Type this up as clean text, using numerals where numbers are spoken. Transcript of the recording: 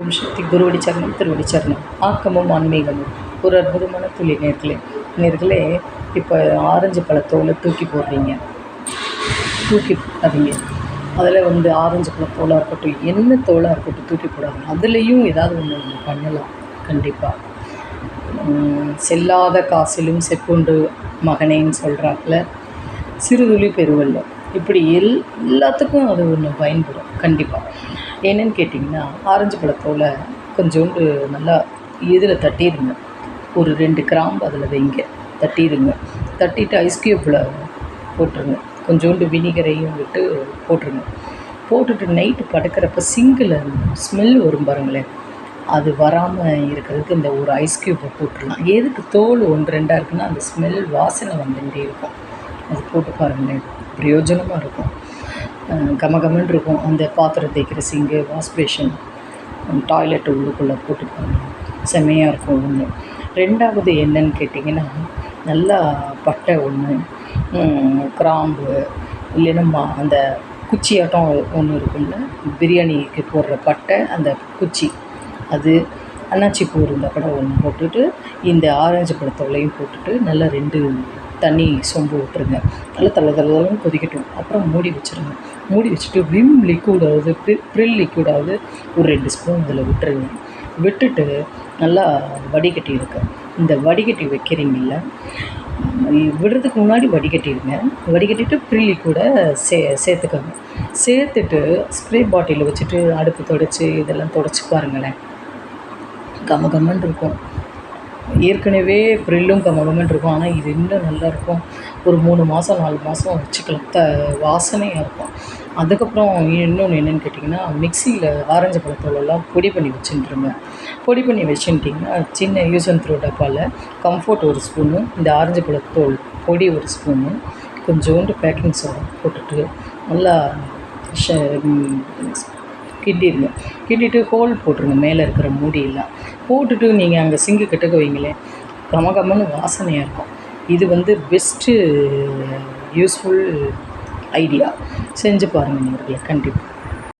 ஓம் சக்தி குருவடி சரணம் திருவடி சரணம். ஆக்கமும் ஆன்மீகமும் ஒரு அற்புதமான துளி நேர்களே. இப்போ ஆரஞ்சு பழத்தோலை தூக்கி போடுறீங்க, தூக்கி போடாதீங்க. அதில் ஆரஞ்சு பழத்தோலாக இருக்கட்டும், என்ன தோலாக இருக்கட்டும், தூக்கி போடாதீங்க. அதுலேயும் ஏதாவது ஒன்று பண்ணலாம் கண்டிப்பாக. செல்லாத காசிலும் செப்புண்டு மகனேன்னு சொல்கிறாப்புல, சிறுதுளி பெருவெள்ளம், இப்படி எல்லாத்துக்கும் அது ஒன்று பயன்படும் கண்டிப்பாக. என்னென்னு கேட்டிங்கன்னா, ஆரஞ்சு பழத்தோலை கொஞ்சோண்டு நல்லா இதில் தட்டிடுங்க. ஒரு 2 கிராம்பு அதில் வைங்க, தட்டிடுங்க. தட்டிட்டு ஐஸ் க்யூப்பில் போட்டுருங்க. கொஞ்சோண்டு வினிகரையும் விட்டு போட்டுருங்க. போட்டுட்டு நைட்டு படுக்கிறப்ப சிங்கில் ஸ்மெல் வரும் பாருங்களேன், அது வராமல் இருக்கிறதுக்கு இந்த ஒரு ஐஸ் க்யூப்பை போட்டுடலாம். எதுக்கு தோல் 1-2 இருக்குன்னா அந்த ஸ்மெல் வாசனை வந்துகிட்டே இருக்கும். அது போட்டு பாருங்களேன், பிரயோஜனமாக இருக்கும். கமகமன்னு இருக்கும். அந்த பாத்திரம் தேய்க்கிற சிங்கு, வாஷ் பேஷன், டாய்லெட் உள்ளுக்குள்ளே போட்டு பாருங்கள், செம்மையாக இருக்கும். ஒன்று. 2வது என்னன்னு கேட்டிங்கன்னா, நல்லா பட்டை ஒன்று, கிராம்பு, இல்லைன்னா அந்த குச்சியாட்டம் ஒன்று இருக்கும்ல, பிரியாணிக்கு போடுற பட்டை, அந்த குச்சி, அது அன்னாச்சி பூ இருந்தால் கூட ஒன்று போட்டுட்டு, இந்த ஆரஞ்சு பழத்தோலையும் போட்டுட்டு நல்லா 2 தண்ணி சொம்பு விட்டுருங்க. நல்லா தளதளன்னு கொதிக்கட்டும். அப்புறம் மூடி வச்சுருங்க. மூடி வச்சுட்டு விம் லிக்விடாவது ப்ரில் லிக்விடாவது ஒரு 2 ஸ்பூன் இதில் விட்டுருங்க. விட்டுட்டு நல்லா வடிகட்டி இருக்கு. இந்த வடிகட்டி வைக்கிறீங்கள, விடுறதுக்கு முன்னாடி வடிகட்டிடுங்க. வடிகட்டிட்டு ப்ரில் லிக்விடை சேர்த்துக்கோங்க. சேர்த்துட்டு ஸ்ப்ரே பாட்டிலில் வச்சுட்டு அடுப்பு தொடச்சி இதெல்லாம் தொடச்சி பாருங்களேன், கமகமன்னு இருக்கும். ஏற்கனவே ப்ரில்லும் கமகமன்னு இருக்கும், ஆனால் இது இன்னும் நல்லாயிருக்கும். ஒரு 3 மாதம் 4 மாதம் வச்சுக்கலாம். வாசனையாக இருக்கும். அதுக்கப்புறம் இன்னொன்று என்னென்னு கேட்டிங்கன்னா, மிக்சியில் ஆரஞ்சு பழத்தோலெல்லாம் பொடி பண்ணி வச்சுட்டுருங்க. பொடி பண்ணி வச்சுட்டிங்கன்னா, சின்ன யூஸ் அண்ட் த்ரோ டப்பாவில் கம்ஃபோர்ட் 1 ஸ்பூனு, இந்த ஆரஞ்சு பழத்தோல் பொடி 1 ஸ்பூனு, கொஞ்சோண்டு பேக்கிங் சோடா போட்டுட்டு நல்லா கிண்டிடுங்க. கிண்டிட்டு ஹோல் போட்டுருங்க மேலே இருக்கிற மூடியெல்லாம். போட்டுட்டு நீங்கள் அங்கே சிங்கு கிட்டக்க வைங்களேன், கமகமன்னு வாசனையாக இருக்கும். இது பெஸ்ட்டு யூஸ்ஃபுல் ஐடியா. செஞ்சு பாருங்கள் நேயர்களே, கண்டிப்பாக.